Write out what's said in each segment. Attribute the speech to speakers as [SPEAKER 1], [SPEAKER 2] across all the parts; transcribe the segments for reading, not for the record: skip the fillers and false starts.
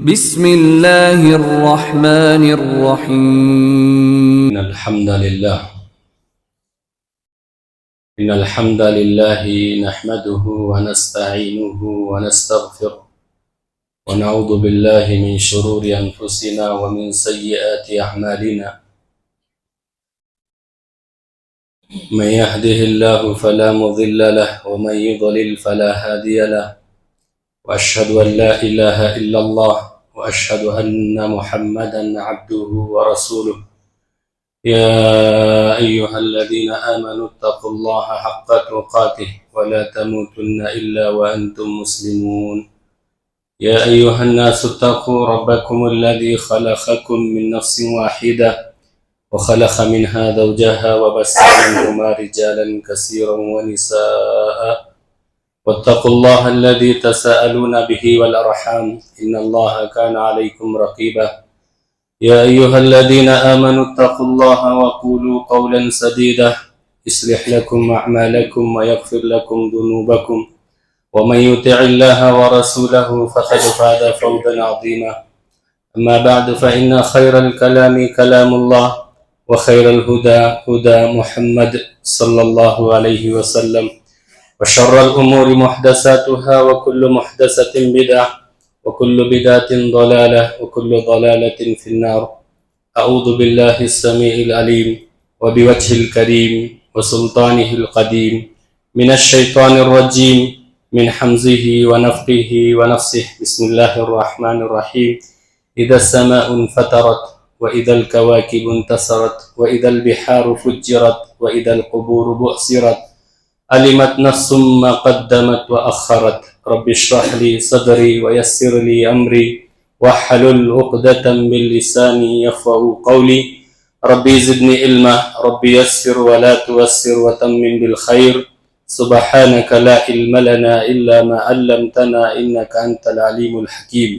[SPEAKER 1] بسم اللہ الرحمن الرحیم
[SPEAKER 2] إن الحمد لله نحمده ونستعينه ونستغفره ونعوذ بالله من شرور أنفسنا ومن سيئات أعمالنا من يهده الله فلا مضل له ومن يضلل فلا هادي له وأشهد أن لا إله إلا الله وأشهد أن محمدا عبده ورسوله يا أيها الذين آمنوا اتقوا الله حق تقاته ولا تموتن إلا وأنتم مسلمون يا أيها الناس اتقوا ربكم الذي خلقكم من نفس واحدة وخلق منها زوجها وبث منهما رجالا كثيرا ونساء واتقوا الله الذي تساءلون به والأرحام إن الله كان عليكم رقيبا يا أيها الذين آمنوا اتقوا الله وقولوا قولا سديدا يصلح لكم أعمالكم ويغفر لكم ذنوبكم ومن يطع الله ورسوله فقد فاز فوزا عظيما أما بعد فإن خير الكلام كلام الله وخير الهدى هدى محمد صلى الله عليه وسلم وشر الأمور محدثاتها وكل محدثة بدعة وكل بدعة ضلالة وكل ضلالة في النار أعوذ بالله السميع العليم وبوجه الكريم وسلطانه القديم من الشيطان الرجيم من حمزه ونفخه ونفسه بسم الله الرحمن الرحيم إذا السماء انفطرت وإذا الكواكب انتثرت وإذا البحار فجرت وإذا القبور بعثرت علمت نفس ما قدمت وأخرت رب اشرح لي صدري ويسر لي أمري واحلل عقدة من لساني يفقهوا قولي ربي زدني علما ربي يسر ولا توسر وتمم بالخير سبحانك لا علم لنا إلا ما علمتنا إنك أنت العليم الحكيم.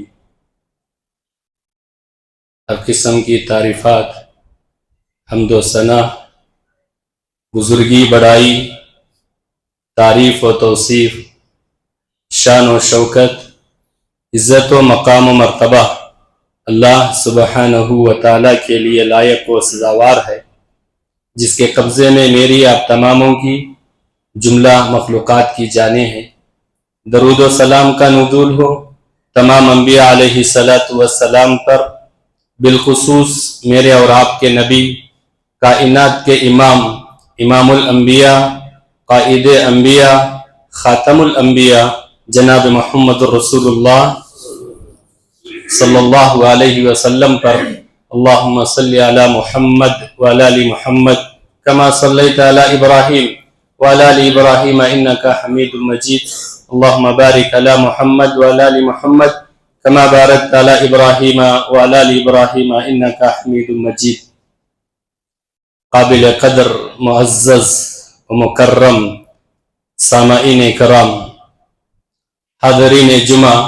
[SPEAKER 2] ہر قسم کی تعریفات، حمد و ثنا، بزرگی بڑائی، تعریف و توصیف، شان و شوکت، عزت و مقام و مرتبہ اللہ سبحانہ و تعالیٰ کے لیے لائق و سزاوار ہے، جس کے قبضے میں میری آپ تماموں کی جملہ مخلوقات کی جانیں ہیں. درود و سلام کا نزول ہو تمام انبیاء علیہ السلام پر، بالخصوص میرے اور آپ کے نبی، کائنات کے امام، امام الانبیاء، قائد انبیاء، خاتم الانبیاء، جناب محمد رسول اللہ صلی اللہ علیہ وسلم پر. اللہم صلی علی محمد وعلی آل محمد کما صلیت علی ابراہیم وعلی آل ابراہیم انکا حمید مجید. اللہم بارک علی محمد وعلی آل محمد کما بارکت علی ابراہیم وعلی آل ابراہیم انکا حمید مجید. قابل قدر، معزز و مکرم سامعین کرام، حاضرین جمعہ،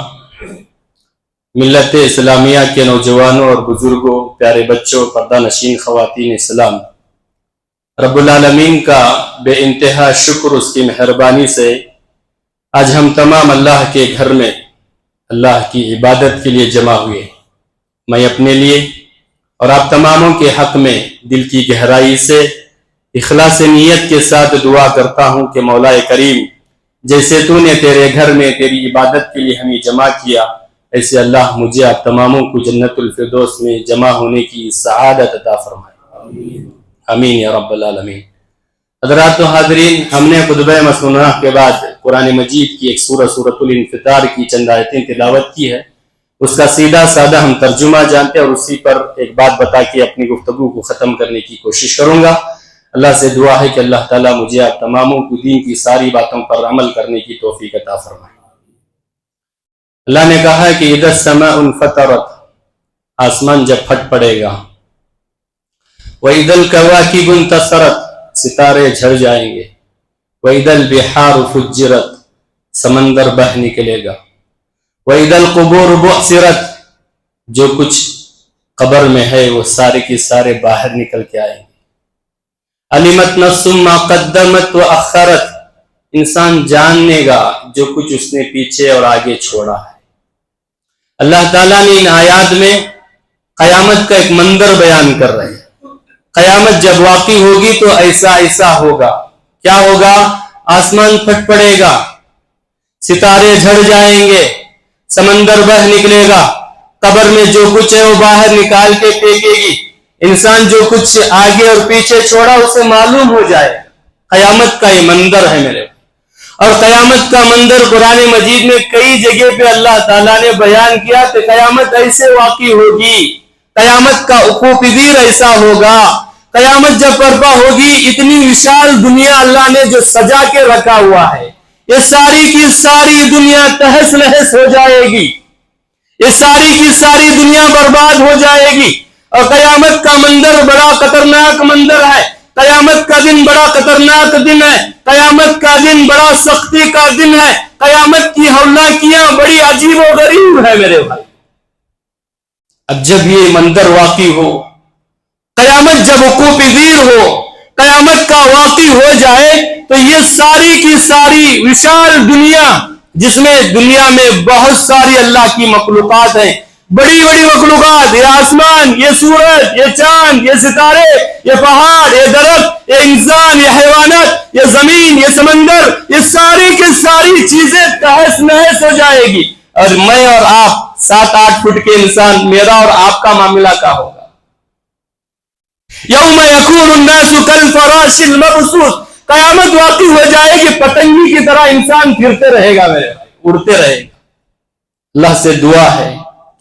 [SPEAKER 2] ملت اسلامیہ کے نوجوانوں اور بزرگوں، پیارے بچوں، پردہ نشین خواتین اسلام، رب العالمین کا بے انتہا شکر، اس کی مہربانی سے آج ہم تمام اللہ کے گھر میں اللہ کی عبادت کے لیے جمع ہوئے. میں اپنے لیے اور آپ تماموں کے حق میں دل کی گہرائی سے اخلاص نیت کے ساتھ دعا کرتا ہوں کہ مولا کریم، جیسے تو نے تیرے گھر میں تیری عبادت کے لیے ہمیں جمع کیا، ایسے اللہ مجھے آپ تماموں کو جنت الفردوس میں جمع ہونے کی سعادت عطا فرمائے. آمین یا رب العالمین. حضرات و حاضرین، ہم نے خطبہ مسنونہ کے بعد قرآن مجید کی ایک سورہ، سورۃ الانفطار کی چند آیتیں تلاوت کی ہے. اس کا سیدھا سادہ ہم ترجمہ جانتے ہیں اور اسی پر ایک بات بتا کے اپنی گفتگو کو ختم کرنے کی کوشش کروں گا. اللہ سے دعا ہے کہ اللہ تعالیٰ مجھے آپ تماموں کو دین کی ساری باتوں پر عمل کرنے کی توفیق عطا فرمائے. اللہ نے کہا ہے کہ اذا السماء انفطرت، آسمان جب پھٹ پڑے گا، وَإِذَا الْكَوَاكِبُ انْتَثَرَتْ، ستارے جھڑ جائیں گے، وَإِذَا الْبِحَارُ فُجِّرَتْ، سمندر بہہ نکلے گا، وَإِذَا الْقُبُورُ بُعْثِرَتْ، جو کچھ قبر میں ہے وہ سارے کے سارے باہر نکل کے آئیں گے. علمت نفس ما قدمت وأخرت، انسان جاننے گا جو کچھ اس نے پیچھے اور آگے چھوڑا ہے. اللہ تعالیٰ نے ان آیات میں قیامت کا ایک منظر بیان کر رہے ہیں. قیامت جب واقع ہوگی تو ایسا ایسا ہوگا. کیا ہوگا؟ آسمان پھٹ پڑے گا، ستارے جھڑ جائیں گے، سمندر بہہ نکلے گا، قبر میں جو کچھ ہے وہ باہر نکال کے پھینکے گی، انسان جو کچھ آگے اور پیچھے چھوڑا اسے معلوم ہو جائے. قیامت کا یہ منظر ہے میرے. اور قیامت کا منظر قرآن مجید میں کئی جگہ پہ اللہ تعالیٰ نے بیان کیا کہ قیامت ایسے واقع ہوگی، قیامت کا وقوع پذیر ایسا ہوگا. قیامت جب برپا ہوگی، اتنی وشال دنیا اللہ نے جو سجا کے رکھا ہوا ہے، یہ ساری کی ساری دنیا تہس نہس ہو جائے گی، یہ ساری کی ساری دنیا برباد ہو جائے گی. اور قیامت کا منظر بڑا خطرناک منظر ہے. قیامت کا دن بڑا خطرناک دن ہے. قیامت کا دن بڑا سختی کا دن ہے. قیامت کی ہولناکیاں بڑی عجیب و غریب ہے میرے بھائی. اب جب یہ منظر واقع ہو، قیامت جب وقوع پذیر ہو، قیامت کا واقع ہو جائے، تو یہ ساری کی ساری وشال دنیا، جس میں دنیا میں بہت ساری اللہ کی مخلوقات ہیں، بڑی بڑی مخلوقات، یہ آسمان، یہ سورج، یہ چاند، یہ ستارے، یہ پہاڑ، یہ درخت، یہ انسان، یہ حیوانات، یہ زمین، یہ سمندر، یہ ساری کی ساری چیزیں تہس نہس ہو جائے گی. اور میں اور آپ 7-8 فٹ کے انسان، میرا اور آپ کا معاملہ کیا ہوگا؟ یوم یکون الناس کالفراش المبثوث. قیامت واقع ہو جائے کہ پتنگی کی طرح انسان پھرتے رہے گا میرے بھائی، اڑتے رہے گا. اللہ سے دعا ہے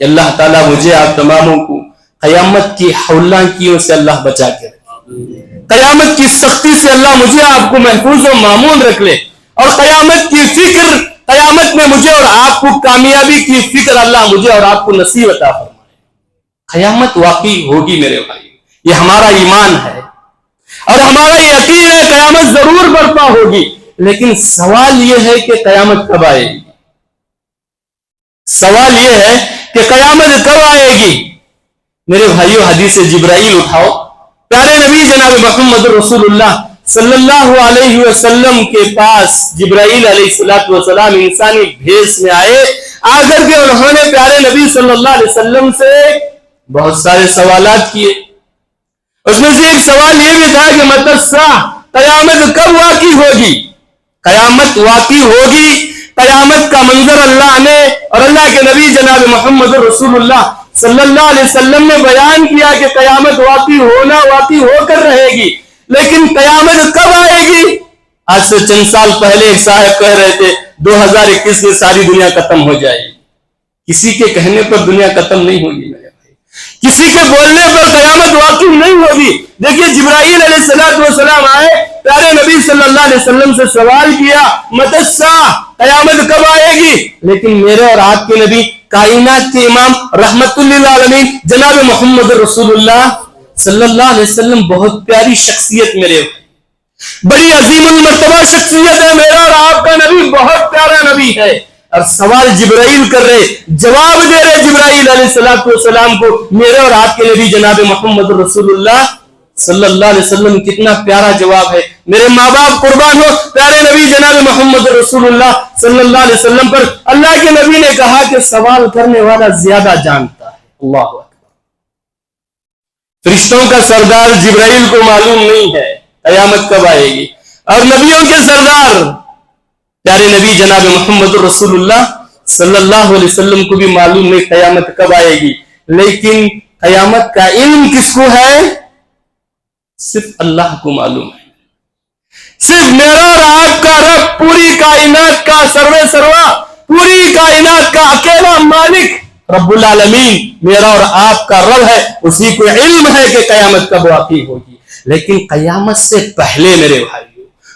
[SPEAKER 2] کہ اللہ تعالیٰ مجھے آپ تماموں کو قیامت کی ہولناکیوں سے اللہ بچا کے رکھے، قیامت کی سختی سے اللہ مجھے آپ کو محفوظ و معمون رکھ لے. اور قیامت کی فکر، قیامت میں مجھے اور آپ کو کامیابی کی فکر اللہ مجھے اور آپ کو نصیب عطا فرمائے. قیامت واقع ہوگی میرے بھائی، یہ ہمارا ایمان ہے اور ہمارا یقین ہے قیامت ضرور برپا ہوگی. لیکن سوال یہ ہے کہ قیامت کب آئے گی؟ سوال یہ ہے کہ قیامت کب آئے گی؟ میرے بھائیو، حدیث جبرائیل اٹھاؤ. پیارے نبی جناب محمد رسول اللہ صلی اللہ علیہ وسلم کے پاس جبرائیل علیہ السلام انسانی بھیس میں آئے. آ کر کے انہوں نے پیارے نبی صلی اللہ علیہ وسلم سے بہت سارے سوالات کیے. اس میں سے ایک سوال یہ بھی تھا کہ متی الساعہ، قیامت کب واقع ہوگی؟ قیامت واقع ہوگی. قیامت کا منظر اللہ نے اور اللہ کے نبی جناب محمد رسول اللہ صلی اللہ علیہ وسلم نے بیان کیا کہ قیامت واقع ہو کر رہے گی. لیکن قیامت کب آئے گی؟ آج سے چند سال پہلے ایک صاحب کہہ رہے تھے 2021 میں ساری دنیا ختم ہو جائے گی. کسی کے کہنے پر دنیا ختم نہیں ہوگی میرے بھائی، کسی کے بولنے پر قیامت واقع نہیں ہوگی. دیکھیے جبرائیل علیہ السلام آئے، پیارے نبی صلی اللہ علیہ وسلم سے سوال کیا متی الساعہ، قیامت کب آئے گی؟ لیکن میرے اور آپ کے نبی، کائنات کے امام، رحمت للعالمین جناب محمد رسول اللہ صلی اللہ علیہ وسلم بہت پیاری شخصیت میرے، بڑی عظیم المرتبہ شخصیت ہے. میرا اور آپ کا نبی بہت پیارا نبی ہے. اور سوال جبرائیل کر رہے، جواب دے رہے جبرائیل علیہ السلام کو میرے اور آپ کے نبی جناب محمد رسول اللہ صلی اللہ علیہ وسلم. کتنا پیارا جواب ہے. میرے ماں باپ قربان ہو پیارے نبی جناب محمد رسول اللہ صلی اللہ علیہ وسلم پر. اللہ کے نبی نے کہا کہ سوال کرنے والا زیادہ جانتا ہے. اللہ اکبر. فرشتوں کا سردار جبرائیل کو معلوم نہیں ہے قیامت کب آئے گی، اور نبیوں کے سردار پیارے نبی جناب محمد رسول اللہ صلی اللہ علیہ وسلم کو بھی معلوم نہیں قیامت کب آئے گی. لیکن قیامت کا علم کس کو ہے؟ صرف اللہ کو معلوم ہے. صرف میرا اور آپ کا رب، پوری کائنات کا سروے سروا، پوری کائنات کا اکیلا مالک رب العالمین میرا اور آپ کا رب ہے. اسی کو علم ہے کہ قیامت کب واقع ہوگی. لیکن قیامت سے پہلے میرے بھائیو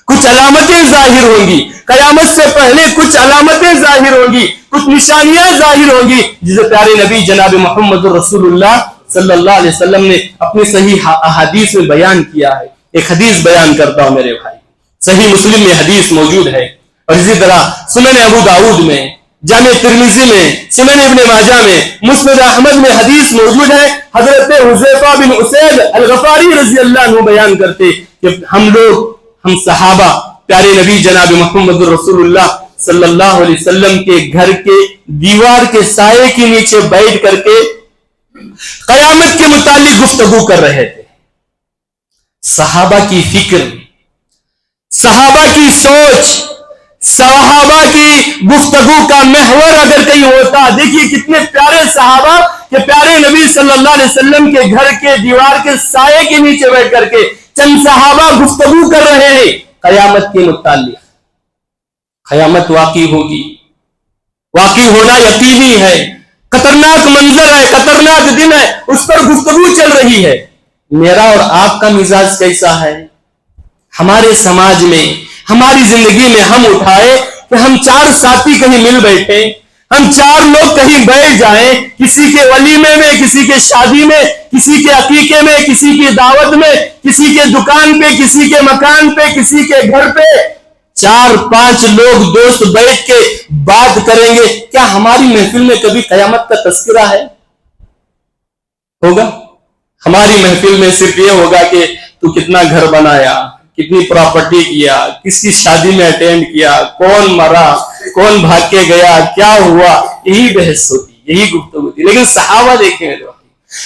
[SPEAKER 2] کچھ علامتیں ظاہر ہوں گی. قیامت سے پہلے کچھ علامتیں ظاہر ہوں گی، کچھ نشانیاں ظاہر ہوں گی، جسے پیارے نبی جناب محمد رسول اللہ صلی اللہ علیہ وسلم نے اپنی صحیح احادیث میں بیان کیا ہے. ایک حدیث بیان کرتا ہوں میرے بھائی، صحیح مسلم میں حدیث موجود ہے، اور اسی طرح سنن ابو داؤد میں، جامع ترمذی میں، سنن ابن ماجہ میں، مسند احمد میں حدیث موجود ہے. حضرت حذیفہ بن اسید الغفاری رضی اللہ عنہ بیان کرتے کہ ہم صحابہ پیارے نبی جناب محمد رسول اللہ صلی اللہ علیہ وسلم کے گھر کے دیوار کے سائے کے نیچے بیٹھ کر کے قیامت کے متعلق گفتگو کر رہے تھے. صحابہ کی فکر، صحابہ کی سوچ، صحابہ کی گفتگو کا محور اگر کہیں ہوتا، دیکھیے کتنے پیارے صحابہ کہ پیارے نبی صلی اللہ علیہ وسلم کے گھر کے دیوار کے سائے کے نیچے بیٹھ کر کے چند صحابہ گفتگو کر رہے ہیں قیامت کے متعلق. قیامت واقعی ہوگی، واقعی ہونا یقینی ہے، خطرناک منظر ہے، خطرناک دن ہے، اس پر گفتگو چل رہی ہے. میرا اور آپ کا مزاج کیسا ہے؟ ہمارے سماج میں، ہماری زندگی میں ہم اٹھائے کہ ہم 4 ساتھی کہیں مل بیٹھے، ہم 4 لوگ کہیں بیٹھ جائیں، کسی کے ولیمے میں، کسی کے شادی میں، کسی کے عقیقے میں، کسی کی دعوت میں، کسی کے دکان پہ، کسی کے مکان پہ، کسی کے گھر پہ 4-5 لوگ دوست بیٹھ کے بات کریں گے. کیا ہماری محفل میں کبھی قیامت کا تذکرہ ہے؟ ہوگا؟ ہماری محفل میں صرف یہ ہوگا کہ تو کتنا گھر بنایا، کتنی پراپرٹی کیا، کس کی شادی میں اٹینڈ کیا، کون مرا، کون بھاگ کے گیا، کیا ہوا، یہی بحث ہوتی، یہی گفتگو ہوتی. لیکن صحابہ دیکھیں میرے بھائی،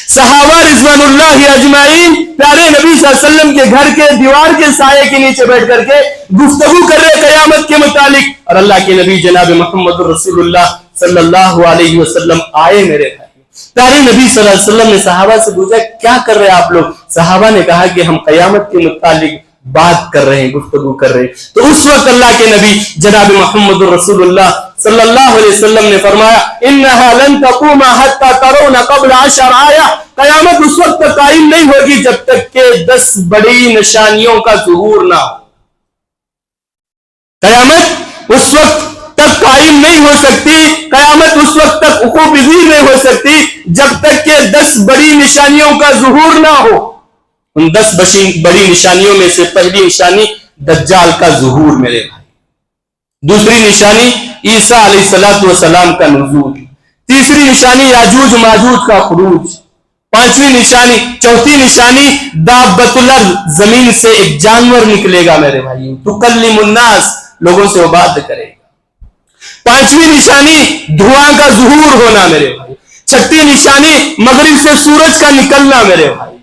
[SPEAKER 2] صحابہ رضوان اللہ اجمعین پیارے نبی صلی اللہ علیہ وسلم کے گھر کے دیوار کے سائے کے نیچے بیٹھ کر کے گفتگو کر رہے قیامت کے متعلق. اور اللہ کے نبی جناب محمد رسول اللہ صلی اللہ علیہ وسلم آئے. میرے بھائی پیارے نبی صلی اللہ علیہ وسلم نے صحابہ سے پوچھا کیا کر رہے ہیں آپ لوگ؟ صحابہ نے کہا کہ ہم قیامت کے متعلق بات کر رہے ہیں، گفتگو کر رہے ہیں. تو اس وقت اللہ کے نبی جناب محمد رسول اللہ صلی اللہ علیہ وسلم نے فرمایا انہا لن تقوم حتی ترون قبل 10 آیہ، قیامت اس وقت تک قائم نہیں ہوگی جب تک کہ 10 بڑی نشانیوں کا ظہور نہ ہو. قیامت اس وقت تک قائم نہیں ہو سکتی، قیامت اس وقت تک وقوع پذیر نہیں ہو سکتی جب تک کہ 10 بڑی نشانیوں کا ظہور نہ ہو. ان 10 بڑی نشانیوں میں سے پہلی نشانی دجال کا ظہور میرے بھائی، دوسری نشانی عیسیٰ علیہ السلام کا نزول، تیسری نشانی یاجوج ماجوج کا خروج، پانچویں نشانی، چوتھی نشانی دابۃ الارض، زمین سے ایک جانور نکلے گا میرے بھائی، تکلم الناس، لوگوں سے وہ بات کرے گا. پانچویں نشانی دھواں کا ظہور ہونا میرے بھائی. چھٹی نشانی مغرب سے سورج کا نکلنا میرے بھائی.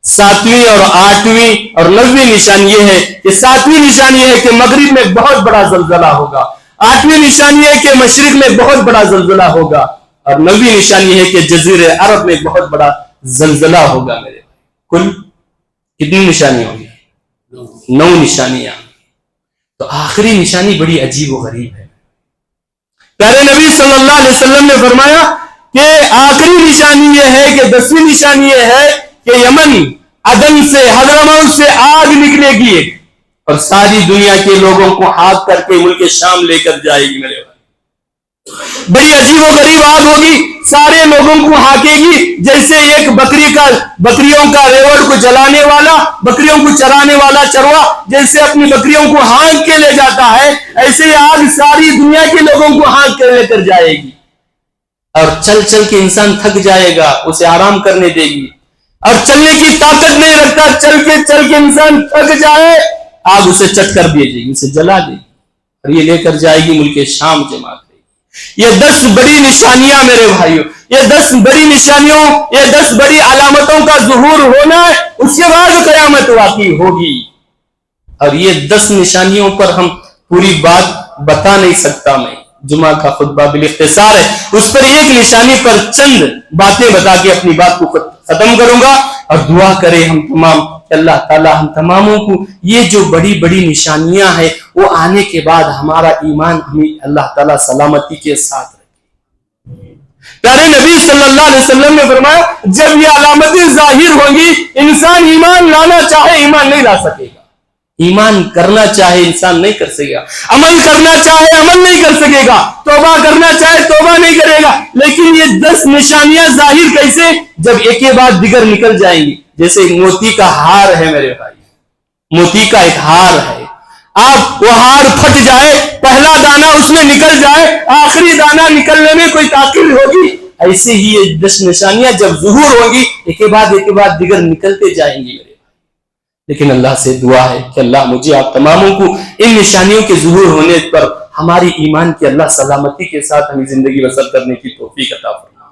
[SPEAKER 2] ساتویں اور آٹھویں اور 9ویں نشانی یہ ہے کہ ساتویں نشانی ہے کہ مغرب میں بہت بڑا زلزلہ ہوگا، آٹھویں نشانی ہے کہ مشرق میں بہت بڑا زلزلہ ہوگا، اور 9ویں نشانی ہے کہ جزیرہ عرب میں بہت بڑا زلزلہ ہوگا. میرے کل کتنی نشانی ہوگی؟ 9 نشانیاں. تو آخری نشانی بڑی عجیب و غریب ہے. پیارے نبی صلی اللہ علیہ وسلم نے فرمایا کہ آخری نشانی یہ ہے کہ 10ویں نشانی یہ ہے کہ یمن عدن سے حضرموت سے آگ نکلے گی اور ساری دنیا کے لوگوں کو ہاتھ کر کے ملک شام لے کر جائے گی. میرے بھائی بڑی عجیب و غریب آگ ہوگی، سارے لوگوں کو ہانکے گی جیسے ایک بکریوں کا ریوڑ کو جلانے والا، بکریوں کو چرانے والا چروا جیسے اپنی بکریوں کو ہانک کے لے جاتا ہے، ایسے آگ ساری دنیا کے لوگوں کو ہانک کے لے کر جائے گی. اور چل چل کے انسان تھک جائے گا، اسے آرام کرنے دے گی، اور چلنے کی طاقت نہیں رکھتا، چل کے انسان تھک جائے، آگ اسے چٹ کر دے گی، اسے جلا دے گی، اور یہ لے کر جائے گی ملک شام جمع کرے گی. یہ 10 بڑی نشانیاں میرے بھائیوں، یہ 10 بڑی نشانیوں، یہ 10 بڑی علامتوں کا ظہور ہونا ہے، اس کے بعد قیامت واقعی ہوگی. اور یہ 10 نشانیوں پر ہم پوری بات بتا نہیں سکتا، میں جمعہ کا خطبہ بالاختصار ہے، اس پر ایک نشانی پر چند باتیں بتا کے اپنی بات کو ختم کروں گا. اور دعا کرے ہم تمام کہ اللہ تعالی ہم تماموں کو یہ جو بڑی بڑی نشانیاں ہیں وہ آنے کے بعد ہمارا ایمان ہمیں اللہ تعالی سلامتی کے ساتھ رکھے. پیارے نبی صلی اللہ علیہ وسلم نے فرمایا جب یہ علامتیں ظاہر ہوں گی انسان ایمان لانا چاہے ایمان نہیں لا سکے گا، ایمان کرنا چاہے انسان نہیں کر سکے گا، عمل کرنا چاہے عمل نہیں کر سکے گا، توبہ کرنا چاہے توبہ نہیں کرے گا. لیکن یہ 10 نشانیاں ظاہر کیسے؟ جب ایک کے بعد دیگر نکل جائیں گی. جیسے موتی کا ہار ہے میرے بھائی، موتی کا ایک ہار ہے، آپ وہ ہار پھٹ جائے، پہلا دانہ اس میں نکل جائے، آخری دانہ نکلنے میں کوئی تاخیر ہوگی، ایسے ہی یہ 10 نشانیاں جب ظہور ہوگی ایک کے بعد دیگر نکلتے جائیں گی. لیکن اللہ سے دعا ہے کہ اللہ مجھے آپ تماموں کو ان نشانیوں کے ظہور ہونے پر ہماری ایمان کی اللہ سلامتی کے ساتھ ہمیں زندگی بسر کرنے کی توفیق عطا فرما۔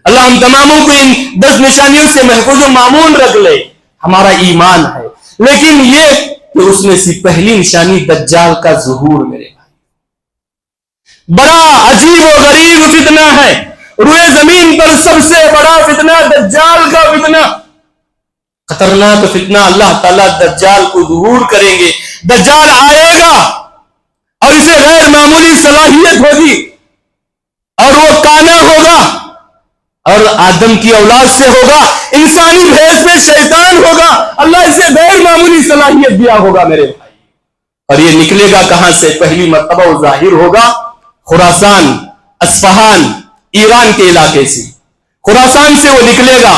[SPEAKER 2] اللہ ہم تماموں کو ان 10 نشانیوں سے محفوظ و معمون رکھ لے۔ ہمارا ایمان ہے، لیکن یہ کہ اس میں سے پہلی نشانی دجال کا ظہور میرے بھائی، بڑا عجیب و غریب فتنہ ہے، روئے زمین پر سب سے بڑا فتنہ دجال کا فتنہ، خطرناک فتنہ۔ اللہ تعالیٰ دجال کو ظہور کریں گے، دجال آئے گا اور اسے غیر معمولی صلاحیت ہوگی، اور وہ کانا ہوگا اور آدم کی اولاد سے ہوگا، انسانی بھیس میں شیطان ہوگا، اللہ اسے غیر معمولی صلاحیت دیا ہوگا میرے بھائی۔ اور یہ نکلے گا کہاں سے؟ پہلی مرتبہ وہ ظاہر ہوگا خراسان، اصفہان، ایران کے علاقے سے۔ خراسان سے وہ نکلے گا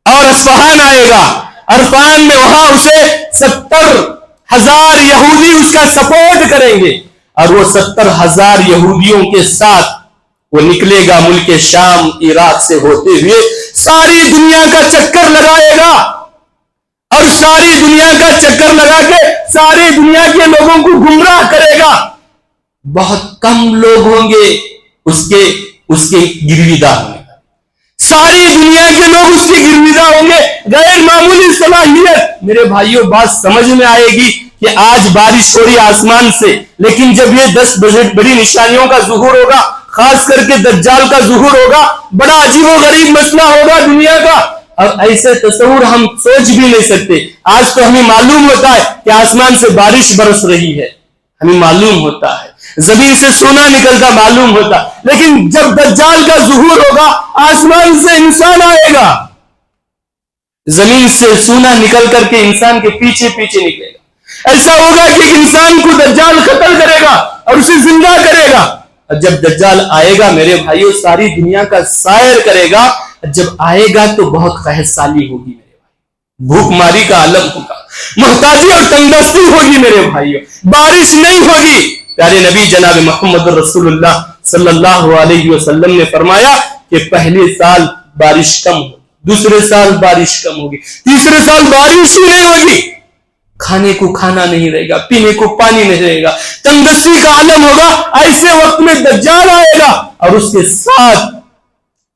[SPEAKER 2] اور اصفہان آئے گا، اصفہان میں وہاں اسے 70,000 یہودی اس کا سپورٹ کریں گے، اور وہ 70,000 یہودیوں کے ساتھ وہ نکلے گا ملک شام عراق سے ہوتے ہوئے، ساری دنیا کا چکر لگائے گا، اور ساری دنیا کا چکر لگا کے ساری دنیا کے لوگوں کو گمراہ کرے گا۔ بہت کم لوگ ہوں گے اس کے گرویدہ ہوں گے، ساری دنیا کے لوگ اس کے گرویدہ ہوں گے، غیر معمولی صلاحیت۔ میرے بھائیوں، بات سمجھ میں آئے گی کہ آج بارش ہو رہی آسمان سے، لیکن جب یہ 10 بڑی نشانیوں کا ظہور ہوگا، خاص کر کے دجال کا ظہور ہوگا، بڑا عجیب و غریب مسئلہ ہوگا دنیا کا، اور ایسے تصور ہم سوچ بھی نہیں سکتے۔ آج تو ہمیں معلوم ہوتا ہے کہ آسمان سے بارش برس رہی ہے، ہمیں معلوم ہوتا ہے، زمین سے سونا نکلتا معلوم ہوتا، لیکن جب دجال کا ظہور ہوگا، آسمان سے انسان آئے گا، زمین سے سونا نکل کر کے انسان کے پیچھے پیچھے نکلے گا۔ ایسا ہوگا کہ انسان کو دجال قتل کرے گا اور اسے زندہ کرے گا۔ جب دجال آئے گا میرے بھائیوں، ساری دنیا کا سائر کرے گا۔ جب آئے گا تو بہت قحط سالی ہوگی میرے بھائی، بھوک ماری کا عالم ہوگا، محتاجی اور تنگدستی ہوگی میرے بھائیوں، بارش نہیں ہوگی۔ پیارے نبی جناب محمد رسول اللہ صلی اللہ علیہ وسلم نے فرمایا کہ پہلے سال بارش کم ہوگی، دوسرے سال بارش کم ہوگی، تیسرے سال بارش ہی نہیں ہوگی، کھانے کو کھانا نہیں رہے گا، پینے کو پانی نہیں رہے گا، تنگدستی کا عالم ہوگا۔ ایسے وقت میں دجال آئے گا اور اس کے ساتھ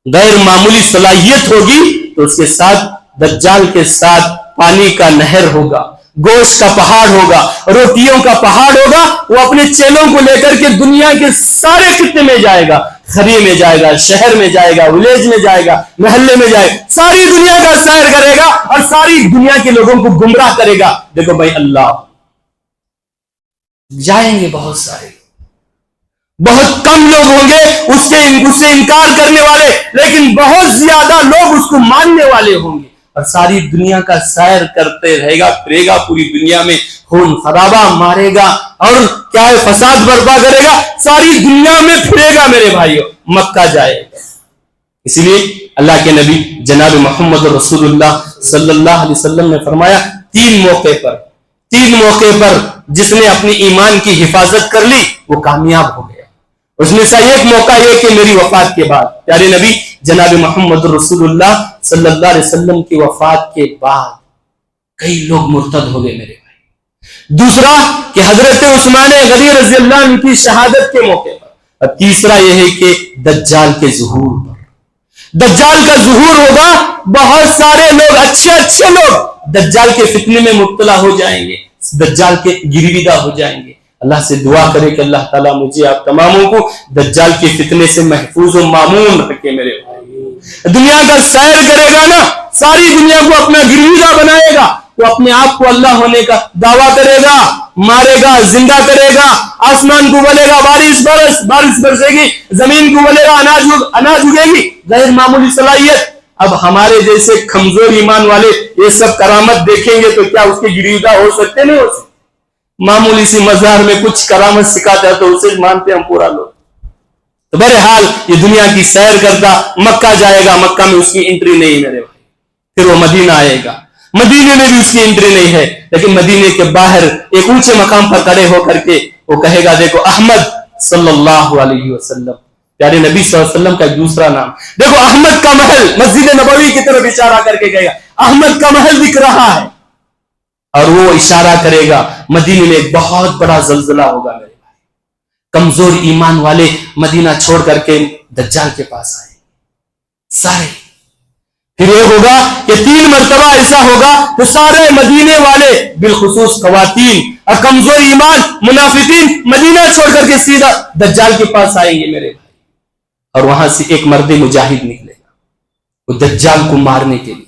[SPEAKER 2] غیر معمولی صلاحیت ہوگی، تو اس کے ساتھ دجال کے ساتھ پانی کا نہر ہوگا، گوشت کا پہاڑ ہوگا، روٹیوں کا پہاڑ ہوگا۔ وہ اپنے چیلوں کو لے کر کے دنیا کے سارے خطے میں جائے گا، خری میں جائے گا، شہر میں جائے گا، ولیج میں جائے گا، محلے میں جائے گا، ساری دنیا کا سیر کرے گا اور ساری دنیا کے لوگوں کو گمراہ کرے گا۔ دیکھو بھائی، اللہ جائیں گے بہت سارے، بہت کم لوگ ہوں گے اس سے انکار کرنے والے، لیکن بہت زیادہ لوگ اس کو ماننے والے ہوں گے، اور ساری دنیا کا سیر کرتے رہے گا، پھرے گا پوری دنیا میں، خون خرابہ مارے گا، اور کیا ہے، فساد برپا کرے گا، ساری دنیا میں پھرے گا میرے بھائیوں، مکہ جائے گا۔ اس لیے اللہ کے نبی جناب محمد رسول اللہ صلی اللہ علیہ وسلم نے فرمایا، تین موقع پر جس نے اپنی ایمان کی حفاظت کر لی وہ کامیاب ہو گیا۔ اس میں سے ایک موقع یہ کہ میری وفات کے بعد، پیارے نبی جناب محمد رسول اللہ صلی اللہ علیہ وسلم کی وفات کے بعد کئی لوگ مرتد ہو گئے میرے بھائی۔ دوسرا کہ حضرت عثمان غنی رضی اللہ عنہ کی شہادت کے موقع پر، اور تیسرا یہ ہے کہ دجال کے ظہور پر، دجال کا ظہور ہوگا، بہت سارے لوگ، اچھے لوگ دجال کے فتنے میں مبتلا ہو جائیں گے، دجال کے گرویدہ ہو جائیں گے۔ اللہ سے دعا کرے کہ اللہ تعالیٰ مجھے آپ تماموں کو دجال کے فتنے سے محفوظ و معمون رکھے میرے بھائی۔ دنیا کا سیر کرے گا نا، ساری دنیا کو اپنا گرویدہ بنائے گا، وہ اپنے آپ کو اللہ ہونے کا دعویٰ کرے گا، مارے گا، زندہ کرے گا، آسمان کو بولے گا بارش برسے گی، زمین کو بولے گا اناج اگے گی، غیر معمولی صلاحیت۔ اب ہمارے جیسے کمزور ایمان والے یہ سب کرامت دیکھیں گے تو کیا اس کے گرویدہ ہو سکتے؟ نہیں ہو سکتے۔ معمولی سی مزار میں کچھ کرامت سکھاتا ہے تو اسے مانتے ہم پورا لوگ۔ تو بہرحال یہ دنیا کی سیر کرتا، مکہ جائے گا، مکہ میں اس کی انٹری نہیں میرے بھائی۔ پھر وہ مدینہ آئے گا، مدینے میں بھی اس کی انٹری نہیں ہے، لیکن مدینے کے باہر ایک اونچے مقام پر کھڑے ہو کر کے وہ کہے گا، دیکھو احمد صلی اللہ علیہ وسلم، پیارے نبی صلی اللہ علیہ وسلم کا دوسرا نام، دیکھو احمد کا محل، مسجد نبوی کی طرف اشارہ کر کے کہے گا احمد کا محل دکھ رہا ہے، اور وہ اشارہ کرے گا مدینے میں ایک بہت بڑا زلزلہ ہوگا میرے بھائی، کمزور ایمان والے مدینہ چھوڑ کر کے دجال کے پاس آئے سارے. پھر یہ ہوگا کہ 3 مرتبہ ایسا ہوگا تو سارے مدینے والے بالخصوص خواتین اور کمزور ایمان منافقین مدینہ چھوڑ کر کے سیدھا دجال کے پاس آئیں گے میرے بھائی. اور وہاں سے ایک مرد مجاہد نکلے گا وہ دجال کو مارنے کے لیے.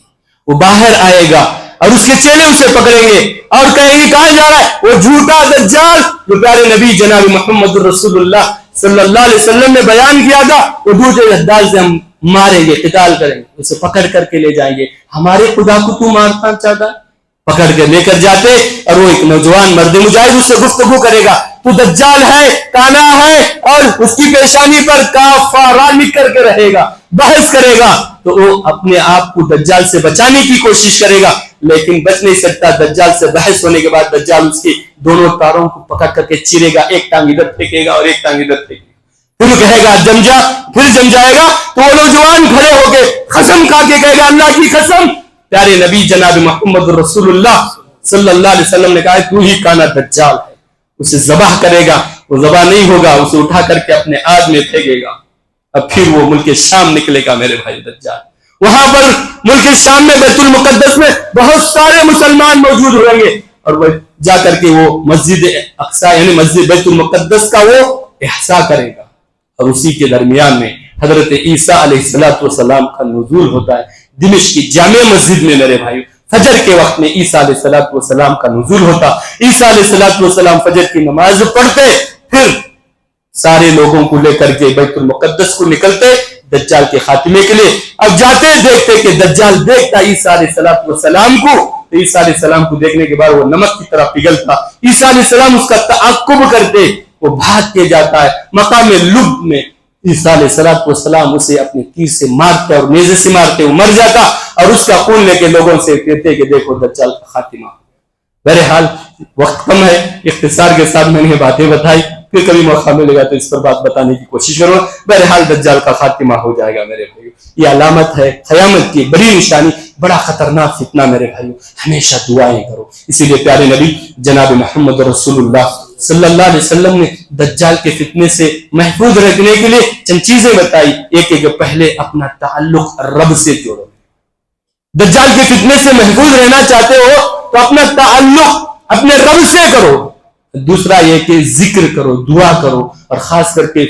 [SPEAKER 2] وہ باہر آئے گا اور اس کے چیلے اسے پکڑیں گے اور کہیں گے کہاں جا رہا ہے؟ وہ جھوٹا دجال جو پیارے نبی جناب محمد رسول اللہ صلی اللہ علیہ وسلم نے بیان کیا تھا، وہ جھوٹے دجال سے ہم ماریں گے، قتال کریں گے، اسے پکڑ کر کے لے جائیں گے. ہمارے خدا کو تو مارنا چاہتا ہے؟ پکڑ کے لے کر جاتے اور وہ ایک نوجوان مرد مجاہد اس سے گفتگو کرے گا. تو دجال ہے، کانا ہے اور اس کی پیشانی پر کافارہ لکھ کر کے رہے گا، بحث کرے گا. تو وہ اپنے آپ کو دجال سے بچانے کی کوشش کرے گا لیکن بچ نہیں سکتا. دجال سے بحث ہونے کے بعد دجال اس کی دونوں تاروں کو پکڑ کر کے چیرے گا، ایک ٹانگ ادھر پھینکے گا اور ایک ٹانگ ادھر پھینکے گا. پھر کہے گا جم جا، پھر جم جائے گا. تو وہ نوجوان کھڑے ہو کے قسم کھا کے کہے گا اللہ کی قسم، پیارے نبی جناب محمد رسول اللہ صلی اللہ علیہ وسلم نے کہا تو ہی کانا دجال ہے. اسے ذبح کرے گا، وہ ذبح نہیں ہوگا، اسے اٹھا کر کے اپنے آگ میں پھینکے گا. اب پھر وہ ملک شام نکلے گا میرے بھائی دجال. وہاں پر ملک شام میں بیت المقدس میں بہت سارے مسلمان موجود ہوں گے اور وہ جا کر کے وہ مسجد اقصی یعنی مسجد بیت المقدس کا وہ احساء کرے گا. اور اسی کے درمیان میں حضرت عیسیٰ علیہ السلام کا نزول ہوتا ہے دمشق کی جامع مسجد میں میرے بھائی. فجر کے وقت میں عیسیٰ علیہ السلام کا نزول ہوتا. عیسیٰ علیہ السلام فجر کی نماز پڑھتے، پھر سارے لوگوں کو لے کر کے بیت المقدس کو نکلتے دجال کے خاتمے کے لیے. اب جاتے دیکھتے کہ دجال دیکھتا عیسیٰ علیہ السلام کو، تو عیسیٰ علیہ السلام کو دیکھنے کے بعد وہ نمک کی طرح پگھلتا. عیسیٰ علیہ السلام اس کا تعاقب کرتے، وہ بھاگ کے جاتا ہے مقام لب میں. عیسیٰ علیہ السلام اسے اپنے تیر سے مارتے اور نیزے سے مارتے، وہ مر جاتا اور اس کا خون لے کے لوگوں سے کہتے کہ دیکھو دجال کا خاتمہ. بہرحال وقت کم ہے، اختصار کے ساتھ میں نے باتیں بتائی، پھر کبھی موقع ملے گا تو اس پر بات بتانے کی کوشش کروں. بہرحال دجال کا خاتمہ ہو جائے گا میرے بھائیو. یہ علامت ہے قیامت کی بڑی نشانی، بڑا خطرناک فتنہ میرے بھائیو. ہمیشہ دعائیں کرو. اسی لیے پیارے نبی جناب محمد رسول اللہ صلی اللہ علیہ وسلم نے دجال کے فتنے سے محفوظ رکھنے کے لیے چند چیزیں بتائی. ایک ہے کہ پہلے اپنا تعلق رب سے جوڑو. دجال کے فتنے سے محفوظ رہنا چاہتے ہو تو اپنا تعلق اپنے رب سے کرو. دوسرا یہ کہ ذکر کرو، دعا کرو، اور خاص کر کے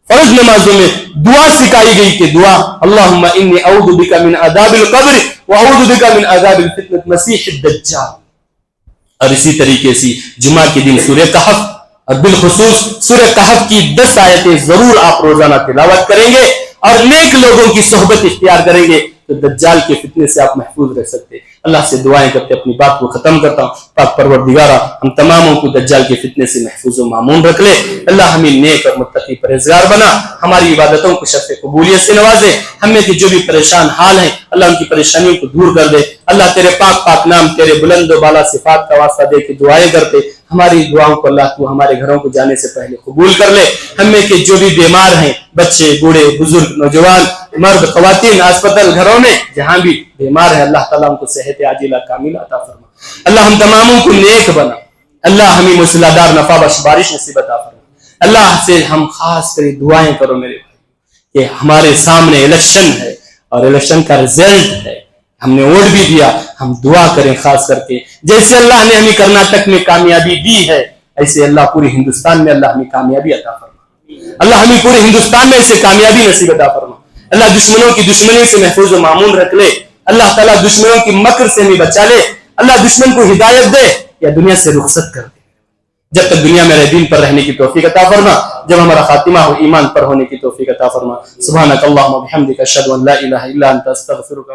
[SPEAKER 2] فرض نمازوں میں دعا سکھائی گئی کہ دعا اللہم انی اعوذ بک من عذاب القبر واعوذ بک من عذاب الفتنة مسیح الدجال. اور اسی طریقے سے جمعہ کے دن سورہ کہف اور بالخصوص سورہ کہف کی 10 آیتیں ضرور آپ روزانہ تلاوت کریں گے اور نیک لوگوں کی صحبت اختیار کریں گے تو دجال کے فتنے سے آپ محفوظ رہ سکتے. اللہ سے دعائیں کرتے اپنی بات کو ختم کرتا ہوں. پاک پروردگارہ ہم تماموں کو دجال کے فتنے سے محفوظ و معمون رکھ لے. اللہ ہمیں نیک اور متقی پرہیزگار بنا. ہماری عبادتوں کو شرف قبولیت سے نوازے. ہمیں کہ جو بھی پریشان حال ہیں اللہ ان کی پریشانیوں کو دور کر دے. اللہ تیرے پاک پاک نام تیرے بلند و بالا صفات کا واسطہ دے کے دعائیں کرتے ہماری دعاؤں کو اللہ تو ہمارے گھروں کو جانے سے پہلے قبول کر لے. ہمیں کہ جو بھی بیمار ہیں بچے بوڑھے بزرگ نوجوان مرد خواتین اسپتال گھروں میں جہاں بھی بیمار ہیں اللہ تعالیٰ ان کو صحت عاجلہ کاملہ عطا فرما. اللہ ہم تماموں کو نیک بنا. اللہ ہمیں موصلہ دار نفع بخش بارش نصیب عطا فرما. اللہ سے ہم خاص کر دعائیں کرو میرے بھائی کہ ہمارے سامنے الیکشن ہے اور الیکشن کا رزلٹ ہے. ہم نے ووٹ بھی دیا. ہم دعا کریں خاص کر کے جیسے اللہ نے ہمیں کرناٹک میں کامیابی دی ہے ایسے اللہ پورے ہندوستان میں اللہ ہمیں کامیابی عطا فرما. اللہ ہمیں پورے ہندوستان میں اسے کامیابی نصیب عطا فرما. اللہ دشمنوں کی دشمنی سے محفوظ و معمون رکھ لے. اللہ تعالیٰ دشمنوں کی مکر سے ہمیں بچا لے. اللہ دشمن کو ہدایت دے یا دنیا سے رخصت کر دے. جب تک دنیا میں دین پر رہنے کی توفیق عطا فرما. جب ہمارا خاتمہ ہو ایمان پر ہونے کی توفیق عطا فرما. سبحانک اللہم و بحمدک اشہد ان لا الہ الا انت استغفرک.